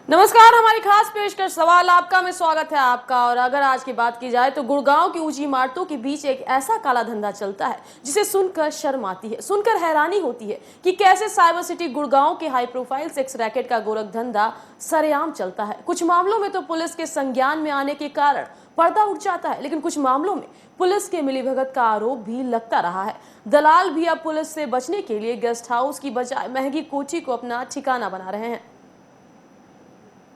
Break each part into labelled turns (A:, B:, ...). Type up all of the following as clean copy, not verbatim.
A: नमस्कार, हमारी खास पेशकश सवाल आपका में स्वागत है आपका। और अगर आज की बात की जाए तो गुड़गांव की ऊंची इमारतों के बीच एक ऐसा काला धंधा चलता है जिसे सुनकर शर्म आती है, सुनकर हैरानी होती है कि कैसे साइबर सिटी गुड़गांव के हाई प्रोफाइल सेक्स रैकेट का गोरख धंधा सरेआम चलता है। कुछ मामलों में तो पुलिस के संज्ञान में आने के कारण पर्दा उठ जाता है, लेकिन कुछ मामलों में पुलिस के मिलीभगत का आरोप भी लगता रहा है। दलाल भी अब पुलिस से बचने के लिए गेस्ट हाउस की बजाय महंगी कोठी को अपना ठिकाना बना रहे हैं।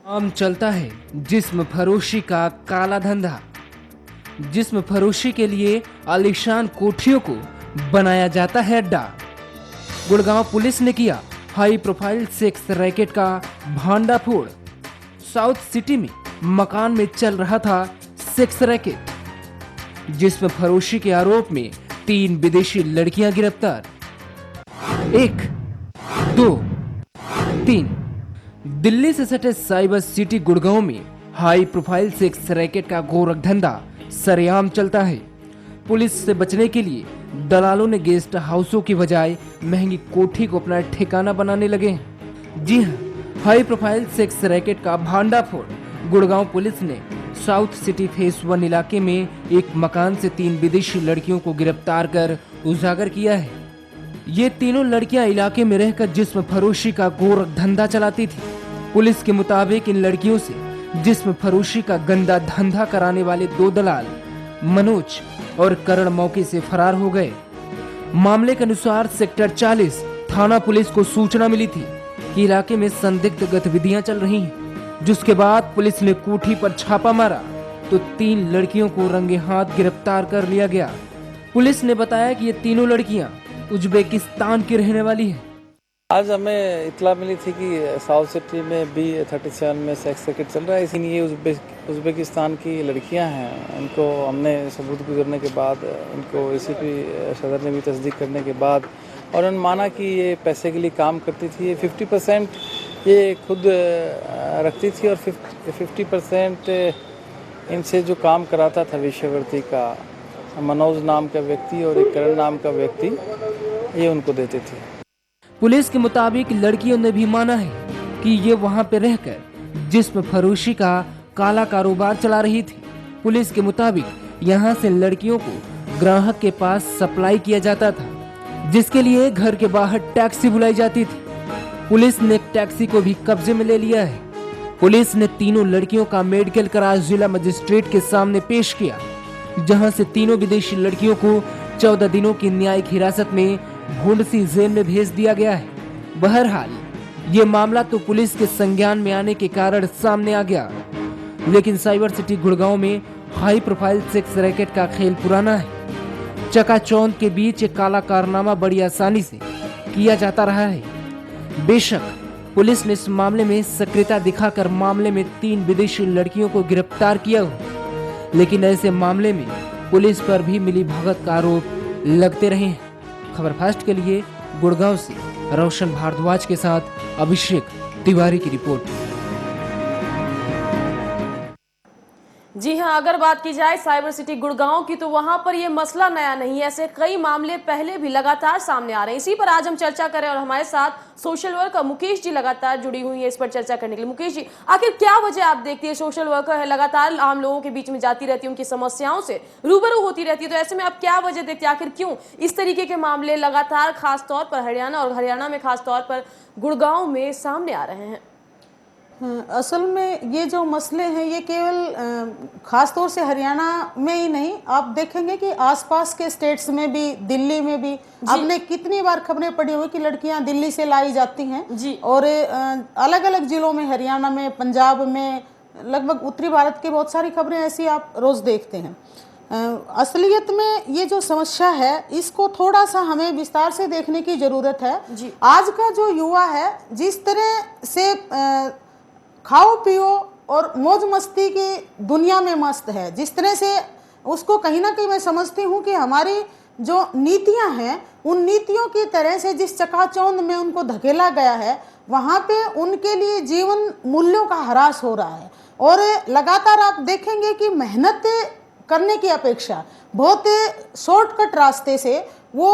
B: आम चलता है जिस्म फरोशी का काला धंधा। जिस्म फरोशी के लिए आलीशान कोठियों को बनाया जाता है अड्डा। गुड़गांव पुलिस ने किया हाई प्रोफाइल सेक्स रैकेट का भांडाफोड़। साउथ सिटी में मकान में चल रहा था सेक्स रैकेट। जिस्म फरोशी के आरोप में 3 विदेशी लड़कियां गिरफ्तार। 1, 2, 3 दिल्ली से सटे साइबर सिटी गुड़गांव में हाई प्रोफाइल सेक्स रैकेट का गोरख धंधा सरेआम चलता है। पुलिस से बचने के लिए दलालों ने गेस्ट हाउसों की बजाय महंगी कोठी को अपना ठिकाना बनाने लगे हैं। जी हां, हाई प्रोफाइल सेक्स रैकेट का भांडाफोड़ गुड़गांव पुलिस ने साउथ सिटी फेस 1 इलाके में एक मकान से 3 विदेशी लड़कियों को गिरफ्तार कर उजागर किया है। ये तीनों लड़कियां इलाके में रहकर जिस्म फरोशी का गोरख धंधा चलाती थी। पुलिस के मुताबिक इन लड़कियों से जिस्म फरोशी का गंदा धंधा कराने वाले 2 दलाल मनोज और करण मौके से फरार हो गए। मामले के अनुसार सेक्टर 40 थाना पुलिस को सूचना मिली थी कि इलाके में संदिग्ध गतिविधियां चल रही हैं, जिसके बाद पुलिस ने कोठी पर छापा मारा तो 3 लड़कियों को रंगे हाथ गिरफ्तार कर लिया गया। पुलिस ने बताया कि ये तीनों लड़कियां उज्बेकिस्तान की रहने वाली है।
C: आज हमें इतला मिली थी कि साउथ सिटी में B37 में सेक्स रैकेट चल रहा है। इसीलिए उज्बेकिस्तान की लड़कियां हैं। इनको हमने सबूत गुजरने के बाद इनको ACP सदर ने भी तस्दीक करने के बाद और उन्होंने माना कि ये पैसे के लिए काम करती थी। ये 50% ये खुद रखती थी और 50% इनसे जो काम कराता था वेश्यावृत्ति का मनोज नाम का व्यक्ति और एक करण नाम का व्यक्ति, ये उनको देते थे।
B: पुलिस के मुताबिक लड़कियों ने भी माना है कि ये वहां पर रहकर जिस्म फरोशी का काला कारोबार चला रही थी। पुलिस के मुताबिक यहां से लड़कियों को ग्राहक के पास सप्लाई किया जाता था, जिसके लिए घर के बाहर टैक्सी बुलाई जाती थी। पुलिस ने टैक्सी को भी कब्जे में ले लिया है। पुलिस ने तीनों लड़कियों का मेडिकल करा जिला मजिस्ट्रेट के सामने पेश किया, जहां से तीनों विदेशी लड़कियों को 14 दिनों की न्यायिक हिरासत में भूंडसी जेल में भेज दिया गया है। बहरहाल ये मामला तो पुलिस के संज्ञान में आने के कारण सामने आ गया, लेकिन साइबर सिटी गुड़गांव में हाई प्रोफाइल सेक्स रैकेट का खेल पुराना है। चकाचौंध के बीच एक काला कारनामा बड़ी आसानी से किया जाता रहा है। बेशक पुलिस ने इस मामले में सक्रियता दिखाकर मामले में 3 विदेशी लड़कियों को गिरफ्तार किया हो, लेकिन ऐसे मामले में पुलिस पर भी मिलीभगत का आरोप लगते रहे हैं। खबर फास्ट के लिए गुड़गांव से रोशन भारद्वाज के साथ अभिषेक तिवारी की रिपोर्ट।
A: जी हां, अगर बात की जाए साइबर सिटी गुड़गांव की तो वहां पर यह मसला नया नहीं है। ऐसे कई मामले पहले भी लगातार सामने आ रहे हैं। इसी पर आज हम चर्चा करें और हमारे साथ सोशल वर्कर मुकेश जी लगातार जुड़ी हुई है इस पर चर्चा करने के लिए। मुकेश जी, आखिर क्या वजह आप देखती है, सोशल वर्कर है, लगातार आम लोगों के बीच में जाती रहती है, उनकी समस्याओं से रूबरू होती रहती है, तो ऐसे में आप क्या वजह देखती है, आखिर क्यों इस तरीके के मामले लगातार खासतौर पर हरियाणा और हरियाणा में खासतौर पर गुड़गांव में सामने आ रहे हैं?
D: असल में ये जो मसले हैं ये केवल ख़ास तौर से हरियाणा में ही नहीं, आप देखेंगे कि आसपास के स्टेट्स में भी, दिल्ली में भी आपने कितनी बार खबरें पढ़ी हुई कि लड़कियां दिल्ली से लाई जाती हैं जी। और अलग अलग जिलों में, हरियाणा में, पंजाब में, लगभग उत्तरी भारत की बहुत सारी खबरें ऐसी आप रोज़ देखते हैं। असलियत में ये जो समस्या है इसको थोड़ा सा हमें विस्तार से देखने की ज़रूरत है जी। आज का जो युवा है जिस तरह से खाओ पियो और मौज मस्ती की दुनिया में मस्त है, जिस तरह से उसको कहीं ना कहीं मैं समझती हूँ कि हमारी जो नीतियाँ हैं उन नीतियों की तरह से जिस चकाचौंध में उनको धकेला गया है, वहाँ पे उनके लिए जीवन मूल्यों का ह्रास हो रहा है। और लगातार आप देखेंगे कि मेहनत करने की अपेक्षा बहुत शॉर्टकट रास्ते से वो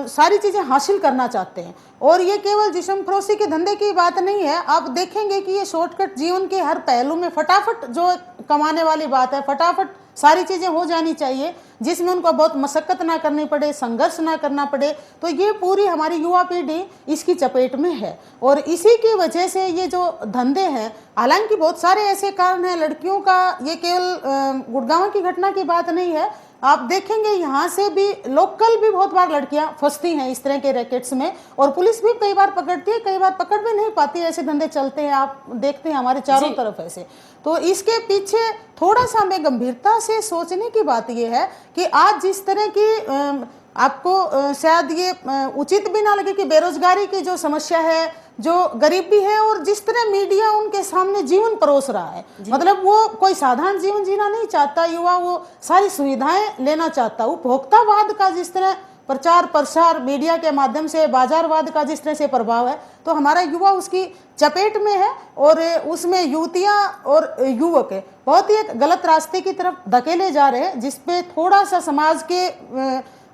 D: सारी चीज़ें हासिल करना चाहते हैं। और ये केवल जिस्म फरोशी के धंधे की बात नहीं है, आप देखेंगे कि ये शॉर्टकट जीवन के हर पहलू में फटाफट जो कमाने वाली बात है, फटाफट सारी चीज़ें हो जानी चाहिए जिसमें उनको बहुत मशक्क़त ना करनी पड़े, संघर्ष ना करना पड़े। तो ये पूरी हमारी युवा पीढ़ी इसकी चपेट में है और इसी की वजह से ये जो धंधे हैं, हालांकि बहुत सारे ऐसे कारण हैं लड़कियों का, ये केवल गुड़गांव की घटना की बात नहीं है, आप देखेंगे यहाँ से भी लोकल भी बहुत बार लड़कियां फंसती हैं इस तरह के रैकेट्स में और पुलिस भी कई बार पकड़ती है, कई बार पकड़ भी नहीं पाती। ऐसे धंधे चलते हैं, आप देखते हैं हमारे चारों तरफ ऐसे। तो इसके पीछे थोड़ा सा हमें गंभीरता से सोचने की बात यह है कि आज जिस तरह की आपको शायद ये उचित भी ना लगे कि बेरोजगारी की जो समस्या है, जो गरीबी है और जिस तरह मीडिया उनके सामने जीवन परोस रहा है, मतलब वो कोई साधारण जीवन जीना नहीं चाहता युवा, वो सारी सुविधाएं लेना चाहता। उपभोक्तावाद का जिस तरह प्रचार प्रसार मीडिया के माध्यम से, बाजारवाद का जिस तरह से प्रभाव है, तो हमारा युवा उसकी चपेट में है और उसमें युवतियां और युवक बहुत ही एक गलत रास्ते की तरफ धकेले जा रहे हैं, जिसपे थोड़ा सा समाज के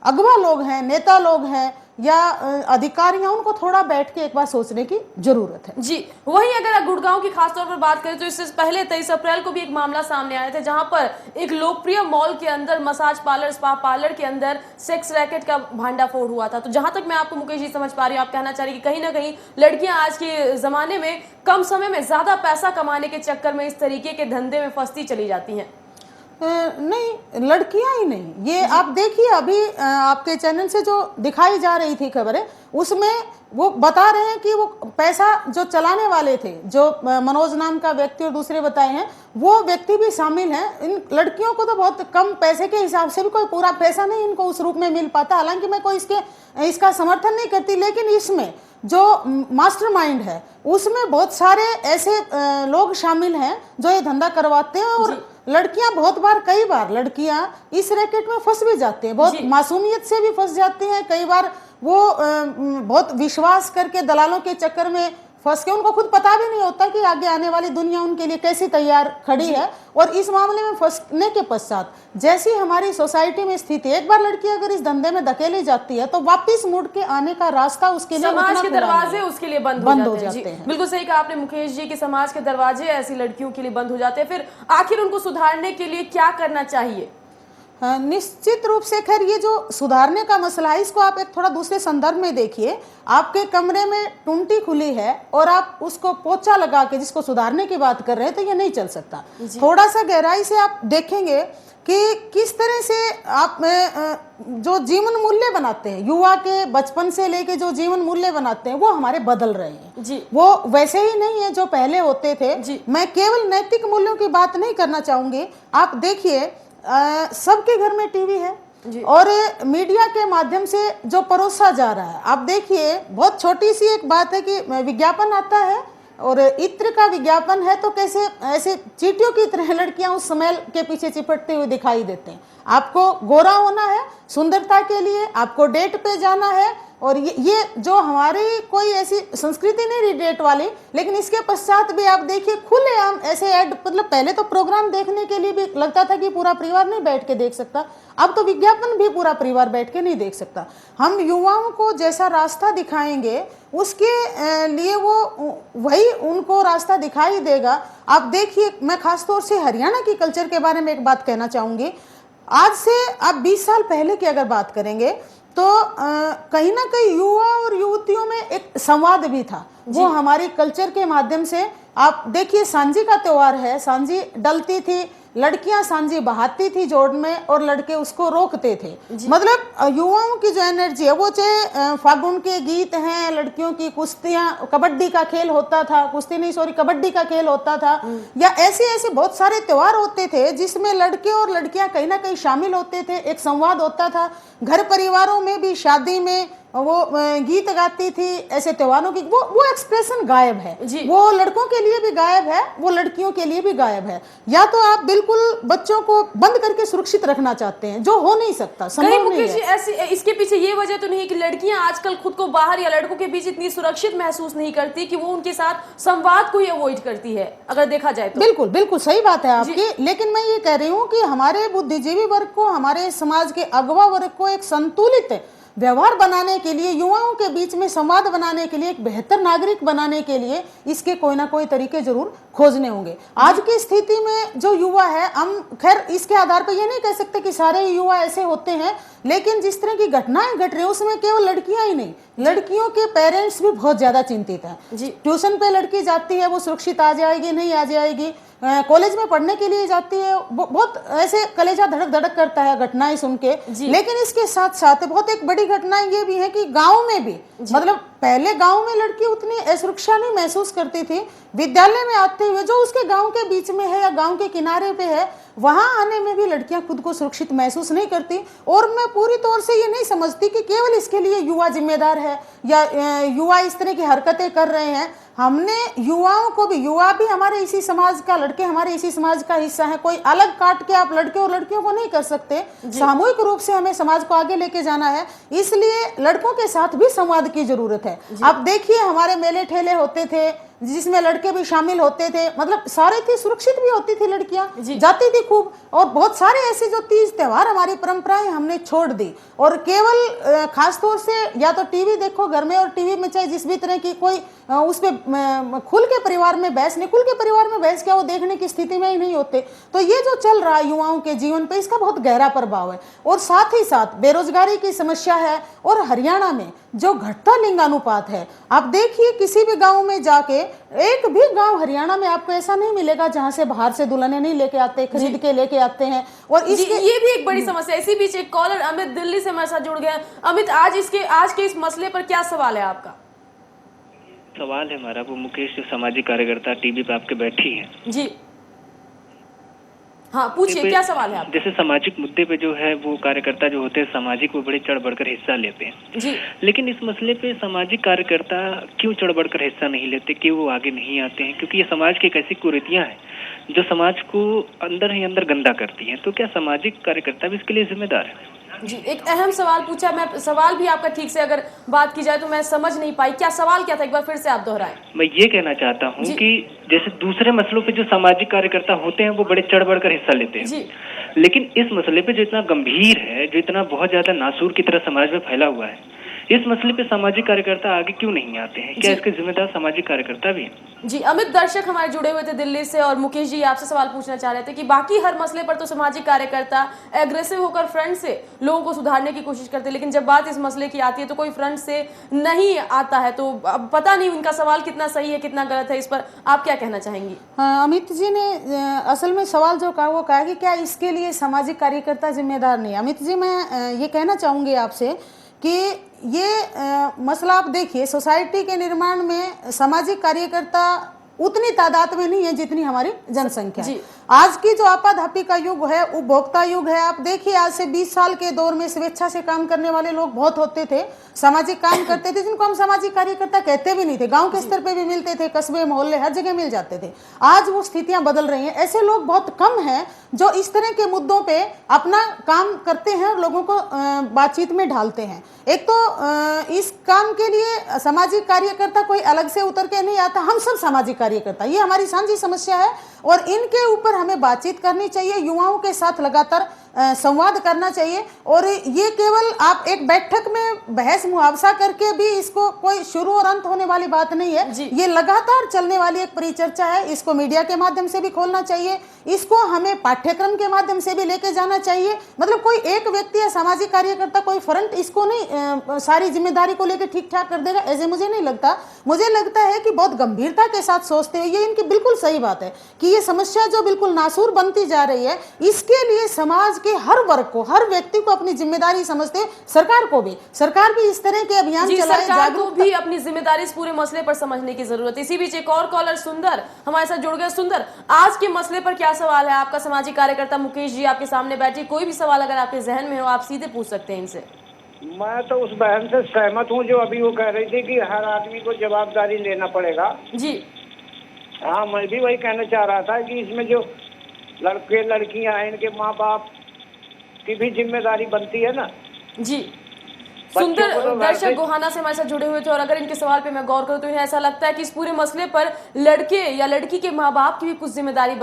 D: अगवा लोग हैं, नेता लोग हैं या अधिकारी हैं, उनको थोड़ा बैठ के एक बार सोचने की जरूरत है।
A: जी, वहीं अगर गुड़गांव की खासतौर पर बात करें तो इससे पहले 23 अप्रैल को भी एक मामला सामने आया था जहां पर एक लोकप्रिय मॉल के अंदर मसाज पार्लर, स्पा पार्लर के अंदर सेक्स रैकेट का भांडाफोड़ हुआ था। तो जहां तक मैं आपको मुकेश जी समझ पा रही हूँ, आप कहना चाह रही कि कहीं ना कहीं लड़कियां आज के जमाने में कम समय में ज्यादा पैसा कमाने के चक्कर में इस तरीके के धंधे में फंसती चली जाती हैं।
D: नहीं, लड़कियां ही नहीं, ये आप देखिए अभी आपके चैनल से जो दिखाई जा रही थी खबरें, उसमें वो बता रहे हैं कि वो पैसा जो चलाने वाले थे, जो मनोज नाम का व्यक्ति और दूसरे बताए हैं, वो व्यक्ति भी शामिल हैं। इन लड़कियों को तो बहुत कम पैसे के हिसाब से भी कोई पूरा पैसा नहीं इनको उस रूप में मिल पाता। हालांकि मैं कोई इसका समर्थन नहीं करती, लेकिन इसमें जो मास्टरमाइंड है उसमें बहुत सारे ऐसे लोग शामिल हैं जो ये धंधा करवाते हैं और लड़कियां बहुत बार, कई बार लड़कियां इस रैकेट में फंस भी जाती हैं, बहुत मासूमियत से भी फंस जाती हैं। कई बार वो बहुत विश्वास करके दलालों के चक्कर में फंस के उनको खुद पता भी नहीं होता कि आगे आने वाली दुनिया उनके लिए कैसी तैयार खड़ी है। और इस मामले में फंसने के पश्चात जैसी हमारी सोसाइटी में स्थिति, एक बार लड़की अगर इस धंधे में धकेली जाती है तो वापस मुड़ के आने का रास्ता उसके लिए,
A: समाज के दरवाजे उसके लिए बंद हो जाते हैं। बिल्कुल सही कहा आपने मुकेश जी कि समाज के दरवाजे ऐसी लड़कियों के लिए बंद हो जाते हैं। फिर आखिर उनको सुधारने के लिए क्या करना चाहिए?
D: निश्चित रूप से खैर ये जो सुधारने का मसला है, इसको आप एक थोड़ा दूसरे संदर्भ में देखिए। आपके कमरे में टुंटी खुली है और आप उसको पोछा लगा के जिसको सुधारने की बात कर रहे हैं, तो ये नहीं चल सकता। थोड़ा सा गहराई से आप देखेंगे कि किस तरह से आप जो जीवन मूल्य बनाते हैं, युवा के बचपन से लेके जो जीवन मूल्य बनाते हैं वो हमारे बदल रहे हैं जी। वो वैसे ही नहीं है जो पहले होते थे जी। मैं केवल नैतिक मूल्यों की बात नहीं करना चाहूंगी। आप देखिए सबके घर में टीवी है और मीडिया के माध्यम से जो परोसा जा रहा है, आप देखिए बहुत छोटी सी एक बात है कि विज्ञापन आता है और इत्र का विज्ञापन है तो कैसे ऐसे चींटियों की तरह लड़कियां उस स्मेल के पीछे चिपटते हुए दिखाई देते हैं। आपको गोरा होना है सुंदरता के लिए, आपको डेट पे जाना है, और ये जो हमारी कोई ऐसी संस्कृति नहीं रही डेट वाली, लेकिन इसके पश्चात भी आप देखिए खुलेआम ऐसे ऐड, मतलब पहले तो प्रोग्राम देखने के लिए भी लगता था कि पूरा परिवार नहीं बैठ के देख सकता, अब तो विज्ञापन भी पूरा परिवार बैठ के नहीं देख सकता। हम युवाओं को जैसा रास्ता दिखाएंगे उसके लिए वो वही उनको रास्ता दिखाई देगा। आप देखिए, मैं खासतौर से हरियाणा की कल्चर के बारे में एक बात कहना चाहूँगी। आज से आप 20 साल पहले की अगर बात करेंगे तो कहीं ना कहीं युवा और युवतियों में एक संवाद भी था, वो हमारी कल्चर के माध्यम से। आप देखिए सांझी का त्योहार है, सांझी डलती थी, लड़कियां सांझी बहाती थी जोड़ में और लड़के उसको रोकते थे। मतलब युवाओं की जो एनर्जी है वो, चाहे फागुन के गीत हैं, लड़कियों की कुश्तियां, कबड्डी का खेल होता था, कबड्डी का खेल होता था, या ऐसे ऐसे बहुत सारे त्योहार होते थे जिसमें लड़के और लड़कियां कहीं ना कहीं शामिल होते थे, एक संवाद होता था। घर परिवारों में भी, शादी में वो गीत गाती थी ऐसे त्योहारों की, वो एक्सप्रेशन गायब है।
A: जी।
D: वो लड़कों के लिए भी गायब है, वो लड़कियों के लिए भी गायब है। या तो आप बिल्कुल बच्चों को बंद करके सुरक्षित रखना चाहते हैं, जो हो नहीं सकता,
A: कहीं
D: संभव नहीं
A: मुकेश जी
D: है।
A: ऐसी इसके पीछे ये वजह तो नहीं है कि लड़कियां आजकल खुद को बाहर या लड़कों के बीच इतनी सुरक्षित महसूस नहीं करती कि वो उनके साथ संवाद को ही अवॉइड करती है, अगर देखा जाए तो?
D: बिल्कुल बिल्कुल सही बात है आपकी, लेकिन मैं ये कह रही हूँ कि हमारे बुद्धिजीवी वर्ग को, हमारे समाज के अगवा वर्ग को एक संतुलित व्यवहार बनाने के लिए, युवाओं के बीच में संवाद बनाने के लिए, एक बेहतर नागरिक बनाने के लिए इसके कोई ना कोई तरीके जरूर खोजने होंगे। आज की स्थिति में जो युवा है, हम खैर इसके आधार पर ये नहीं कह सकते कि सारे युवा ऐसे होते हैं, लेकिन जिस तरह की घटनाएं घट रही है उसमें केवल लड़कियां ही नहीं, लड़कियों के पेरेंट्स भी बहुत ज्यादा चिंतित हैं।
A: जी।
D: ट्यूशन पे लड़की जाती है, वो सुरक्षित आ जाएगी नहीं आ जाएगी, कॉलेज में पढ़ने के लिए जाती है, बहुत ऐसे कलेजा धड़क धड़क करता है घटनाएं सुन के। लेकिन इसके साथ साथ बहुत एक बड़ी घटनाएं ये भी है कि गांव में भी, मतलब पहले गांव में लड़की उतनी असुरक्षा नहीं महसूस करती थी, विद्यालय में आते हुए जो उसके गांव के बीच में है या गांव के किनारे पे है, वहां आने में भी लड़कियां खुद को सुरक्षित महसूस नहीं करती। और मैं पूरी तौर से ये नहीं समझती कि केवल इसके लिए युवा जिम्मेदार है या युवा इस तरह की हरकतें कर रहे हैं। हमने युवाओं को भी, युवा भी हमारे इसी समाज का, लड़के हमारे इसी समाज का हिस्सा है, कोई अलग काट के आप लड़के और लड़कियों को नहीं कर सकते। सामूहिक रूप से हमें समाज को आगे लेके जाना है, इसलिए लड़कों के साथ भी संवाद की जरूरत है। अब देखिए हमारे मेले ठेले होते थे जिसमें लड़के भी शामिल होते थे, मतलब सारे थी, सुरक्षित भी होती थी, लड़कियां जाती थी खूब। और बहुत सारे ऐसे जो तीज त्योहार हमारी परंपराएं हमने छोड़ दी, और केवल खासतौर से या तो टीवी देखो घर में, और टीवी में चाहे जिस भी तरह की कोई उस पे खुल के परिवार में बहस नहीं, खुल के परिवार में बहस क्या, वो देखने की स्थिति में ही नहीं होते। तो ये जो चल रहा है युवाओं के जीवन पे, इसका बहुत गहरा प्रभाव है। और साथ ही साथ बेरोजगारी की समस्या है, और हरियाणा में जो घटता लिंगानुपात है, आप देखिए किसी भी गांव में जाके, एक भी गांव हरियाणा में आपको ऐसा नहीं मिलेगा जहां से बाहर से दुल्हने नहीं लेके आते, खरीद के लेके आते हैं। और इसके
A: ये भी एक बड़ी समस्या है। इसी बीच एक कॉलर अमित दिल्ली से हमारे साथ जुड़ गए हैं। अमित, आज के इस मसले पर क्या सवाल है आपका?
E: सवाल है हमारा, वो मुकेश जो सामाजिक कार्यकर्ता टीवी पे आपके बैठी हैं
A: जी, हाँ पूछिए, क्या सवाल है आपका?
E: जैसे सामाजिक मुद्दे पे जो है वो कार्यकर्ता जो होते हैं सामाजिक, वो बड़े चढ़ बढ़कर हिस्सा लेते हैं
A: जी।
E: लेकिन इस मसले पे सामाजिक कार्यकर्ता क्यों चढ़ बढ़कर हिस्सा नहीं लेते, क्यों वो आगे नहीं आते हैं? क्योंकि ये समाज की एक ऐसी कुरीतियां हैं जो समाज को अंदर ही अंदर गंदा करती हैं। तो क्या सामाजिक कार्यकर्ता भी इसके लिए जिम्मेदार है?
A: जी, एक अहम सवाल पूछा। मैं सवाल भी आपका ठीक से अगर बात की जाए तो मैं समझ नहीं पाई, क्या सवाल क्या था, एक बार फिर से आप दोहराएं।
E: मैं ये कहना चाहता हूँ कि जैसे दूसरे मसलों पे जो सामाजिक कार्यकर्ता होते हैं वो बड़े चढ़ बढ़कर हिस्सा लेते हैं, लेकिन इस मसले पे जो इतना गंभीर है, जो इतना बहुत ज्यादा नासूर की तरह समाज में फैला हुआ है, इस मसले पे सामाजिक कार्यकर्ता आगे क्यों नहीं आते हैं? क्या इसके जिम्मेदार सामाजिक कार्यकर्ता भी हैं?
A: जी, अमित दर्शक हमारे जुड़े हुए थे दिल्ली से, और मुकेश जी आपसे सवाल पूछना चाह रहे थे कि बाकी हर मसले पर तो सामाजिक कार्यकर्ता एग्रेसिव होकर फ्रंट से लोगों को सुधारने की कोशिश करते हैं, लेकिन जब बात इस मसले की आती है तो कोई फ्रंट से नहीं आता है। तो अब पता नहीं उनका सवाल कितना सही है कितना गलत है, इस पर आप क्या कहना चाहेंगी?
D: हाँ, अमित जी ने असल में सवाल जो कहा वो कहा कि क्या इसके लिए सामाजिक कार्यकर्ता जिम्मेदार नहीं। अमित जी, मैं ये कहना चाहूंगी आपसे कि ये मसला आप देखिए, सोसाइटी के निर्माण में सामाजिक कार्यकर्ता उतनी तादाद में नहीं है जितनी हमारी जनसंख्या है। आज की जो आपाधापी का युग है, उपभोक्ता युग है। आप देखिए आज से 20 साल के दौर में स्वेच्छा से काम करने वाले लोग बहुत होते थे, सामाजिक काम करते थे, जिनको हम सामाजिक कार्यकर्ता कहते भी नहीं थे। गांव के स्तर पे भी मिलते थे, कस्बे मोहल्ले हर जगह मिल जाते थे। आज वो स्थितियां बदल रही हैं। ऐसे लोग बहुत कम हैं जो इस तरह के मुद्दों पे अपना काम करते हैं और लोगों को बातचीत में ढालते हैं। एक तो इस काम के लिए सामाजिक कार्यकर्ता कोई अलग से उतर के नहीं आता, हम सब सामाजिक कार्यकर्ता, ये हमारी साझी समस्या है और इनके ऊपर हमें बातचीत करनी चाहिए, युवाओं के साथ लगातार संवाद करना चाहिए। और ये केवल आप एक बैठक में बहस मुहावसा करके भी इसको कोई शुरू और अंत होने वाली बात नहीं है। ये लगातार चलने वाली एक परिचर्चा है। इसको मीडिया के माध्यम से भी खोलना चाहिए, इसको हमें पाठ्यक्रम के माध्यम से भी लेके जाना चाहिए। मतलब कोई एक व्यक्ति या सामाजिक कार्यकर्ता, कोई फ्रंट इसको नहीं सारी जिम्मेदारी को लेकर ठीक ठाक कर देगा, ऐसे मुझे नहीं लगता। मुझे लगता है कि बहुत गंभीरता के साथ सोचते हुए, ये इनकी बिल्कुल सही बात है कि ये समस्या जो बिल्कुल नासूर बनती जा रही है, इसके लिए समाज के हर वर्ग को, हर व्यक्ति को अपनी जिम्मेदारी समझते, सरकार भी इस तरह के अभियान चलाए,
A: सरकार को भी अपनी जिम्मेदारी इस पूरे मसले पर समझने की जरूरत है। इसी बीच एक और कॉलर सुंदर हमारे साथ जुड़ गए। सुंदर, आज के मसले पर क्या सवाल है आपका? सामाजिक कार्यकर्ता मुकेश जी आपके सामने बैठे, कोई भी सवाल अगर आपके जहन में हो आप सीधे पूछ सकते हैं इनसे।
F: मैं तो उस बहन से सहमत हूँ जो अभी वो कह रही थी कि हर आदमी को जवाबदारी लेना पड़ेगा।
A: जी
F: हाँ, मैं भी वही कहना चाह रहा था कि इसमें जो लड़के लड़कियां हैं इनके माँ बाप की भी जिम्मेदारी बनती है ना।
A: जी।
F: बच्चों
A: सुंदर
F: को तो
A: दर्शक
F: वैसे-
A: गोहाना से हमारे साथ जुड़े हुए थे और अगर इनके सवाल पे मैं गौर करूं तो इन्हें ऐसा लगता है कि इस पूरे मसले पर लड़के या लड़की के माँ बाप की भी कुछ जिम्मेदारी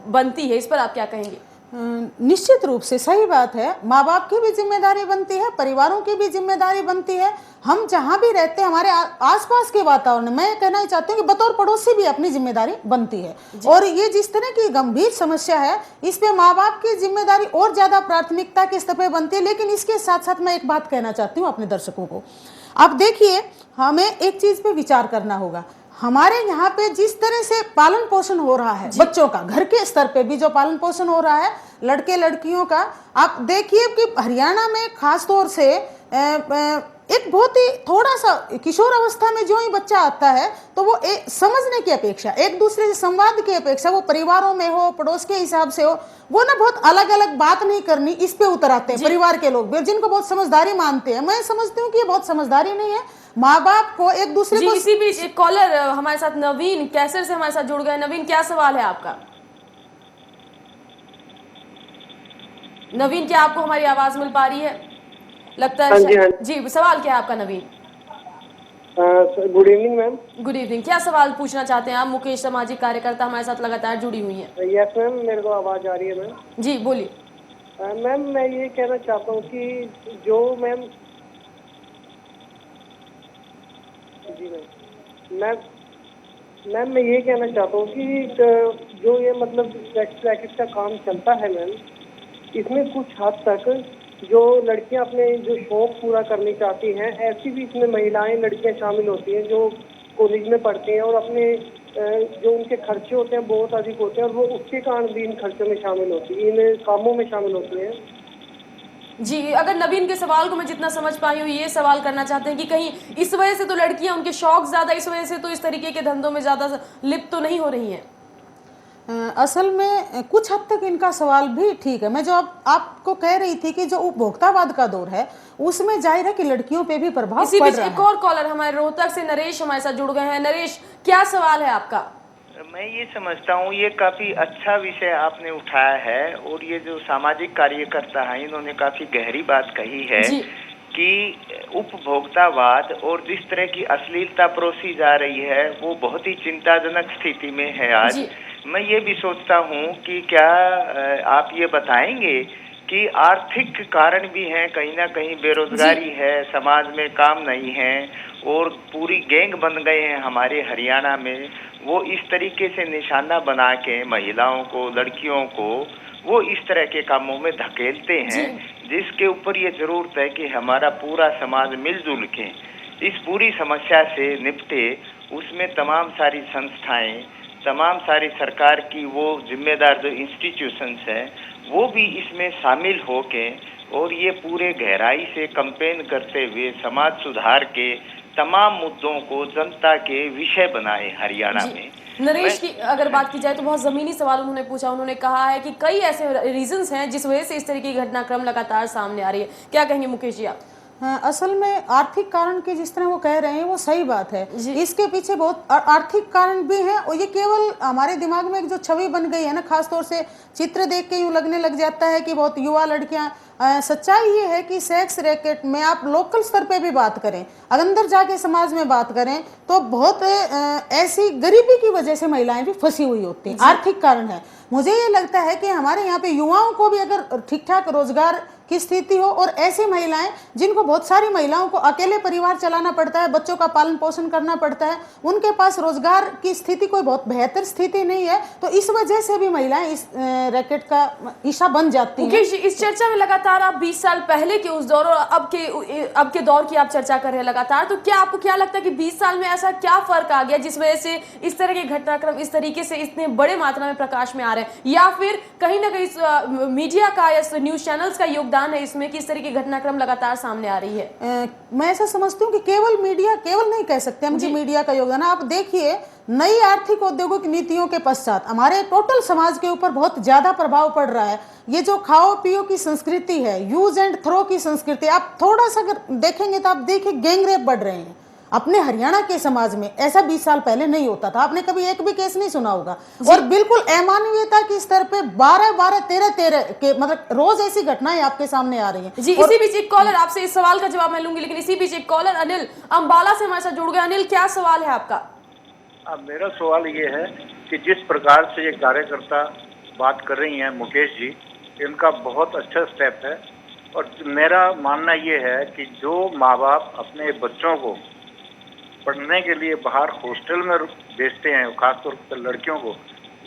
A: बनती है। इस पर आप क्या कहेंगे?
D: निश्चित रूप से सही बात है, माँ बाप की भी जिम्मेदारी बनती है, परिवारों की भी जिम्मेदारी बनती है। हम जहाँ भी रहते हैं हमारे आसपास के वातावरण, मैं कहना चाहती हूँ कि बतौर पड़ोसी भी अपनी जिम्मेदारी बनती है। और ये जिस तरह की गंभीर समस्या है इस पे माँ बाप की जिम्मेदारी और ज्यादा प्राथमिकता के स्तर पे बनती है। लेकिन इसके साथ साथ मैं एक बात कहना चाहती हूँ अपने दर्शकों को। अब देखिए, हमें एक चीज पे विचार करना होगा। हमारे यहाँ पे जिस तरह से पालन पोषण हो रहा है बच्चों का, घर के स्तर पे भी जो पालन पोषण हो रहा है लड़के लड़कियों का, आप देखिए कि हरियाणा में खास तौर से एक बहुत ही थोड़ा सा किशोर अवस्था में जो ही बच्चा आता है तो वो समझने की अपेक्षा, एक दूसरे से संवाद की अपेक्षा, वो परिवारों में हो पड़ोस के हिसाब से हो, वो ना बहुत अलग अलग बात नहीं करनी इस पे उतर आते हैं परिवार के लोग भी, जिनको बहुत समझदारी मानते हैं। मैं समझती हूँ कि ये बहुत समझदारी नहीं है। माँ बाप को एक दूसरे
A: जी
D: को
A: इसी बीच एक कॉलर हमारे साथ नवीन कैसर से हमारे साथ जुड़ गए। नवीन, क्या सवाल है आपका? नवीन, क्या आपको हमारी आवाज मिल पा रही है? लगता है जी, सवाल क्या है आपका Naveen?
G: Good evening ma'am.
A: Good evening. क्या सवाल पूछना चाहते हैं आप? मुकेश सामाजिक कार्यकर्ता हमारे साथ लगातार जुड़ी हुई हैं।
G: यस मैम, मेरे को आवाज आ रही है मैम।
A: जी बोलिए।
G: मैम मैं ये कहना चाहता हूँ कि जो मैम जी मैम मैं ये कहना चाहता हूँ कि जो ये मतलब सेक्स रैकेट का काम चलता है मैम, इसमें कुछ हद तक जो लड़कियां अपने जो शौक पूरा करनी चाहती हैं, ऐसी भी इसमें महिलाएं लड़कियां शामिल होती हैं जो कॉलेज में पढ़ती हैं और अपने जो उनके खर्चे होते हैं बहुत अधिक होते हैं और वो उसके कारण भी इन खर्चों में शामिल होती हैं, इन कामों में शामिल होती हैं।
A: जी, अगर नवीन के सवाल को मैं जितना समझ पाई हूँ ये सवाल करना चाहते हैं कि कहीं इस वजह से तो लड़कियां उनके शौक ज्यादा, इस वजह से तो इस तरीके के धंधों में ज्यादा लिप्त तो नहीं हो रही हैं।
D: असल में कुछ हद तक इनका सवाल भी ठीक है। मैं जो आपको कह रही थी कि जो उपभोक्तावाद का दौर है उसमें जाहिर है कि लड़कियों पे भी प्रभाव
A: इसी
D: पड़
A: बीच
D: रहा
A: एक
D: है।
A: और कॉलर हमारे रोहतक से नरेश हमारे साथ जुड़ गए हैं। नरेश, क्या सवाल है आपका?
H: मैं ये समझता हूँ ये काफी अच्छा विषय आपने उठाया है और ये जो सामाजिक कार्यकर्ता है इन्होंने काफी गहरी बात कही है कि उपभोक्तावाद और जिस तरह की अश्लीलता परोसी जा रही है वो बहुत ही चिंताजनक स्थिति में है आज। मैं ये भी सोचता हूँ कि क्या आप ये बताएंगे कि आर्थिक कारण भी हैं, कहीं ना कहीं बेरोजगारी है, समाज में काम नहीं है और पूरी गैंग बन गए हैं हमारे हरियाणा में। वो इस तरीके से निशाना बना के महिलाओं को, लड़कियों को वो इस तरह के कामों में धकेलते हैं, जिसके ऊपर ये जरूरत है कि हमारा पूरा समाज मिलजुल के इस पूरी समस्या से निपटे। उसमें तमाम सारी संस्थाएं, तमाम सारी सरकार की वो जिम्मेदार जो इंस्टीट्यूशंस हैं वो भी इसमें शामिल होके और ये पूरे गहराई से कैंपेन करते हुए समाज सुधार के तमाम मुद्दों को जनता के विषय बनाए हरियाणा में।
A: नरेश की अगर बात की जाए तो बहुत जमीनी सवाल उन्होंने पूछा। उन्होंने कहा है कि कई ऐसे रीजंस हैं जिस वजह से इस तरह की घटनाक्रम लगातार सामने आ रही है। क्या कहेंगे मुकेश जी आप?
D: असल में आर्थिक कारण की जिस तरह वो कह रहे हैं वो सही बात है। इसके पीछे बहुत आर्थिक कारण भी हैं और ये केवल हमारे दिमाग में एक जो छवि बन गई है ना, खासतौर से चित्र देख के यूँ लगने लग जाता है कि बहुत युवा लड़कियां। सच्चाई ये है कि सेक्स रैकेट में आप लोकल स्तर पे भी बात करें, अंदर जाके समाज में बात करें तो बहुत ऐसी गरीबी की वजह से महिलाएं भी फंसी हुई होती हैं। आर्थिक कारण है। मुझे ये लगता है कि हमारे यहाँ पे युवाओं को भी अगर ठीक ठाक रोजगार की स्थिति हो और ऐसी महिलाएं जिनको बहुत सारी महिलाओं को अकेले परिवार चलाना पड़ता है, बच्चों का पालन पोषण करना पड़ता है, उनके पास रोजगार की स्थिति कोई बहुत बेहतर स्थिति नहीं है, तो इस वजह से भी महिलाएं इस रैकेट का हिस्सा बन जाती हैं।
A: इस चर्चा में लगातार आप 20 साल पहले के उस दौर और अब के दौर की आप चर्चा कर रहे हैं लगातार, तो क्या आपको क्या लगता है कि 20 साल में ऐसा क्या फर्क आ गया जिस वजह से इस तरह के घटनाक्रम इस तरीके से इतने बड़े मात्रा में प्रकाश में आ रहे हैं, या फिर कहीं ना कहीं मीडिया का या न्यूज चैनल्स का योगदान योगदान है इसमें कि इस तरह की घटनाक्रम लगातार सामने आ रही है?
D: मैं ऐसा समझती हूँ कि केवल नहीं कह सकते हम कि मीडिया का योगदान है। आप देखिए, नई आर्थिक औद्योगिक नीतियों के पश्चात हमारे टोटल समाज के ऊपर बहुत ज्यादा प्रभाव पड़ रहा है। ये जो खाओ पियो की संस्कृति है, यूज एंड थ्रो की संस्कृति, आप थोड़ा सा अगर देखेंगे तो आप देखिए गैंग रेप बढ़ रहे हैं अपने हरियाणा के समाज में। ऐसा 20 साल पहले नहीं होता था, आपने कभी एक भी केस नहीं सुना होगा। और बिल्कुल अमानवीयता के स्तर पे 12-13 के मतलब रोज ऐसी घटनाएं आपके सामने आ रही हैं।
A: जी, इसी बीच एक कॉलर, आपसे इस सवाल का जवाब मैं लूंगी, लेकिन इसी बीच एक कॉलर अनिल अम्बाला से हमारे साथ जुड़ गए। अनिल, क्या सवाल है आपका?
I: अब मेरा सवाल ये है कि जिस प्रकार से ये कार्यकर्ता बात कर रही हैं मुकेश जी, इनका बहुत अच्छा स्टेप है। और मेरा मानना ये है कि जो माँ बाप अपने बच्चों को पढ़ने के लिए बाहर हॉस्टल में भेजते हैं, खासतौर पर लड़कियों को,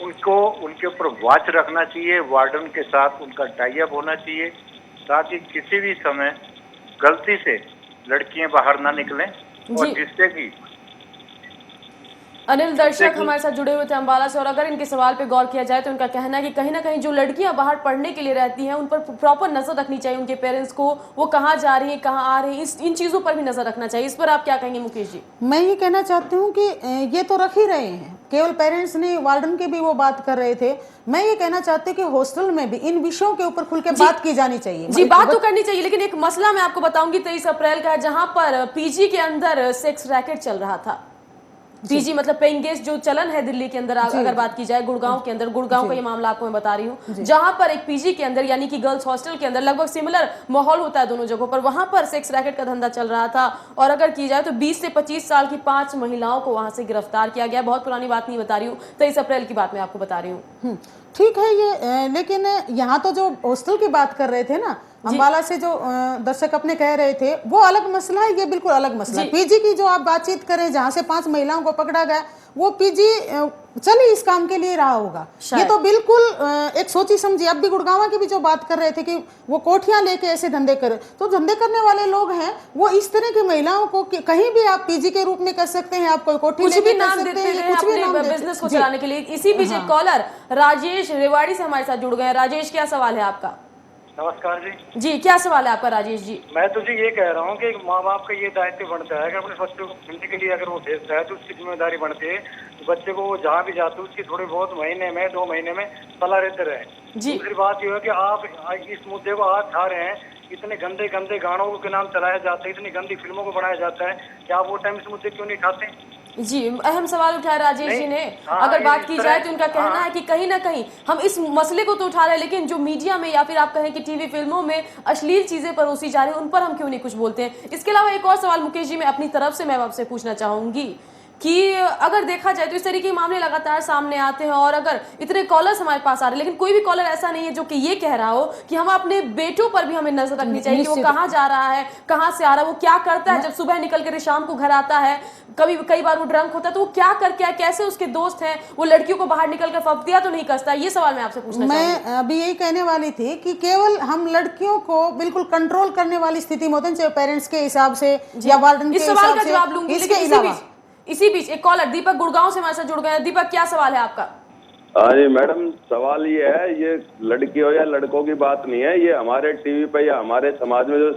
I: उनको उनके ऊपर वॉच रखना चाहिए, वार्डन के साथ उनका टाई अप होना चाहिए, ताकि किसी भी समय गलती से लड़कियां बाहर ना निकलें। और जिससे कि
A: अनिल, दर्शक हमारे साथ जुड़े हुए थे अम्बाला से, और अगर इनके सवाल पे गौर किया जाए तो इनका कहना है कि कहीं ना कहीं जो लड़कियां बाहर पढ़ने के लिए रहती हैं उन पर प्रॉपर नजर रखनी चाहिए, उनके पेरेंट्स को, वो कहाँ जा रही हैं, कहाँ आ रही हैं, इन चीजों पर भी नजर रखना चाहिए। इस पर आप क्या कहेंगे मुकेश जी?
D: मैं ये कहना चाहती हूँ कि ये तो रख ही रहे हैं, केवल पेरेंट्स नहीं, वार्डन के भी वो बात कर रहे थे। मैं ये कहना चाहती हूँ कि हॉस्टल में भी इन विषयों के ऊपर खुल के बात की जानी चाहिए।
A: जी, बात तो करनी चाहिए, लेकिन एक मसला मैं आपको बताऊंगी 23 अप्रैल का है, जहां पर पीजी के अंदर सेक्स रैकेट चल रहा था। पीजी मतलब पेइंग गेस्ट जो चलन है दिल्ली के अंदर, अगर बात की जाए गुड़गांव के अंदर, गुड़गांव का ये मामला आपको मैं बता रही हूँ, जहां पर एक पीजी के अंदर यानी कि गर्ल्स हॉस्टल के अंदर लगभग सिमिलर माहौल होता है दोनों जगहों पर, वहां पर सेक्स रैकेट का धंधा चल रहा था। और अगर की जाए तो 20 से 25 साल की 5 महिलाओं को वहां से गिरफ्तार किया गया। बहुत पुरानी बात नहीं बता रही हूँ, 23 अप्रैल की बात मैं आपको बता रही हूँ।
D: ठीक है ये, लेकिन यहाँ तो जो हॉस्टल की बात कर रहे थे ना, अम्बाला से जो दर्शक अपने कह रहे थे, वो अलग मसला है, ये बिल्कुल अलग मसला है। पीजी की जो आप बातचीत करें, जहाँ से 5 महिलाओं को पकड़ा गया, वो पीजी चलिए इस काम के लिए रहा होगा, ये तो बिल्कुल एक सोची समझी। अब भी गुड़गांव की भी जो बात कर रहे थे कि वो कोठियां लेके ऐसे धंधे करे, तो धंधे करने वाले लोग हैं, वो इस तरह की महिलाओं को कहीं भी आप पीजी के रूप में कर सकते हैं, आप कोई कोठी
A: कुछ भी नाम देते हैं अपने बिजनेस को चलाने के लिए। इसी बीच एक कॉलर राजेश रेवाड़ी से हमारे साथ जुड़ गए। राजेश, क्या सवाल है आपका?
J: नमस्कार जी।
A: क्या सवाल है आपका राजेश जी?
J: मैं तो जी ये कह रहा हूँ कि माँ बाप का ये दायित्व बनता है कि अपने बच्चों को पढ़ने के लिए अगर वो भेजता है तो उसकी जिम्मेदारी बनती है तो बच्चे को वो जहाँ भी जाते हैं उसकी थोड़ी बहुत महीने में 2 महीने में सलाह रहते रहे। दूसरी बात ये है कि आप इस मुद्दे को आज उठा रहे हैं, इतने गंदे गंदे गानों के नाम चलाया जाता है, इतनी गंदी फिल्मों को बनाया जाता है, क्या आप वो टाइम इस मुद्दे क्यों नहीं उठाते?
A: जी, अहम सवाल उठाया राजेश जी ने। अगर बात की जाए तो उनका कहना है कि कहीं ना कहीं हम इस मसले को तो उठा रहे हैं, लेकिन जो मीडिया में या फिर आप कहें कि टीवी फिल्मों में अश्लील चीजें परोसी जा रही है, उन पर हम क्यों नहीं कुछ बोलते हैं। इसके अलावा एक और सवाल मुकेश जी मैं अपनी तरफ से मैं आपसे पूछना चाहूंगी कि अगर देखा जाए तो इस तरीके के मामले लगातार सामने आते हैं, और अगर इतने कॉलर्स हमारे पास आ रहे हैं, लेकिन कोई भी कॉलर ऐसा नहीं है जो कि ये कह रहा हो कि हम अपने बेटों पर भी हमें नजर रखनी चाहिए कि वो कहाँ जा रहा है, कहाँ से आ रहा है, वो क्या करता है, जब सुबह निकल कर शाम को घर आता है, कई बार वो ड्रंक होता है, तो वो क्या करके आए, कैसे उसके दोस्त हैं, वो लड़कियों को बाहर निकल कर फफ्तियां तो नहीं कसता। ये सवाल मैं आपसे पूछना चाहूंगी।
D: मैं अभी यही कहने वाली थी कि केवल हम लड़कियों को बिल्कुल कंट्रोल करने वाली स्थिति में होते हैं, चाहे पेरेंट्स के हिसाब से या वार्डन के हिसाब से।
A: इस सवाल का जवाब लूंगी, लेकिन इसी बीच एक कॉलर दीपक गुड़गांव से हमारे साथ जुड़ गए। दीपक, क्या सवाल है आपका?
K: हाँ जी मैडम, सवाल ये है, ये लड़कियों या लड़कों की बात नहीं है, ये हमारे टीवी पे या हमारे समाज में जो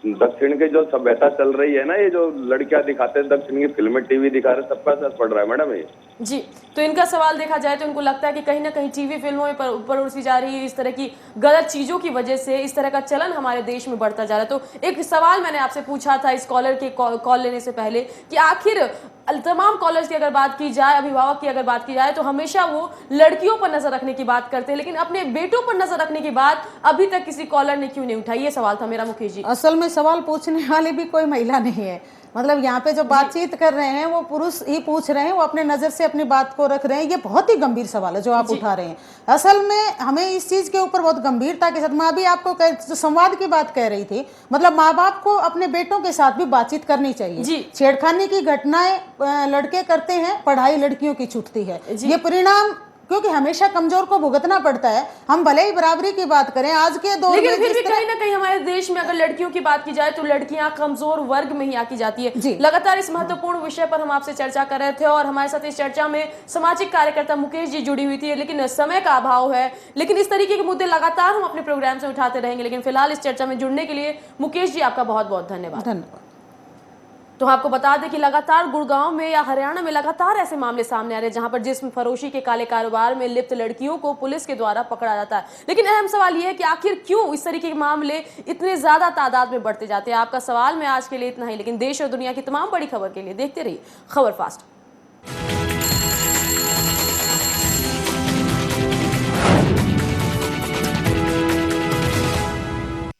K: दक्षिण की जो सभ्यता चल रही है ना, ये जो लड़कियां दिखाते हैं दक्षिण की फिल्में टीवी दिखा रहे, सब पर असर पड़ रहा है मैडम ये। जी,
A: तो इनका सवाल देखा जाए तो इनको लगता है कि कहीं ना कहीं टीवी फिल्मों में परोसी जा रही है इस तरह की गलत चीजों की वजह से इस तरह का चलन हमारे देश में बढ़ता जा रहा है। तो एक सवाल मैंने आपसे पूछा था इस कॉलर के कॉल लेने से पहले कि आखिर तमाम कॉलर्स की अगर बात की जाए, अभिभावक की अगर बात की जाए, तो हमेशा वो लड़कियों पर नजर रखने की बात करते हैं, लेकिन अपने बेटों पर नजर रखने की बात अभी तक किसी कॉलर ने क्यों नहीं उठाई? ये सवाल था मेरा मुकेश जी।
D: असल में सवाल पूछने वाली भी कोई महिला नहीं है, मतलब यहाँ पे जो बातचीत कर रहे हैं वो पुरुष ही पूछ रहे हैं, वो अपने नजर से अपनी बात को रख रहे हैं। ये बहुत ही गंभीर सवाल है जो आप उठा रहे हैं। असल में हमें इस चीज के ऊपर बहुत गंभीरता के साथ, मैं अभी आपको जो संवाद की बात कह रही थी, मतलब माँ बाप को अपने बेटों के साथ भी बातचीत करनी चाहिए। छेड़खानी की घटनाएं लड़के करते हैं, पढ़ाई लड़कियों की छूटती है, ये परिणाम क्योंकि हमेशा कमजोर को भुगतना पड़ता है। हम भले ही बराबरी की बात करें आज के दौर में,
A: लेकिन फिर भी कहीं ना कहीं हमारे देश में अगर लड़कियों की बात की जाए तो लड़कियां कमजोर वर्ग में ही आकी जाती है। लगातार इस महत्वपूर्ण विषय पर हम आपसे चर्चा कर रहे थे और हमारे साथ इस चर्चा में सामाजिक कार्यकर्ता मुकेश जी जुड़ी हुई थी, लेकिन समय का अभाव है। लेकिन इस तरीके के मुद्दे लगातार हम अपने प्रोग्राम से उठाते रहेंगे। लेकिन फिलहाल इस चर्चा में जुड़ने के लिए मुकेश जी आपका बहुत बहुत धन्यवाद। तो आपको बता दें कि लगातार गुड़गांव में या हरियाणा में लगातार ऐसे मामले सामने आ रहे हैं जहां पर जिस्म फरोशी के काले कारोबार में लिप्त लड़कियों को पुलिस के द्वारा पकड़ा जाता है। लेकिन अहम सवाल यह है कि आखिर क्यों इस तरीके के मामले इतने ज्यादा तादाद में बढ़ते जाते हैं। आपका सवाल में आज के लिए इतना ही, लेकिन देश और दुनिया की तमाम बड़ी खबर के लिए देखते रहिए खबर फास्ट।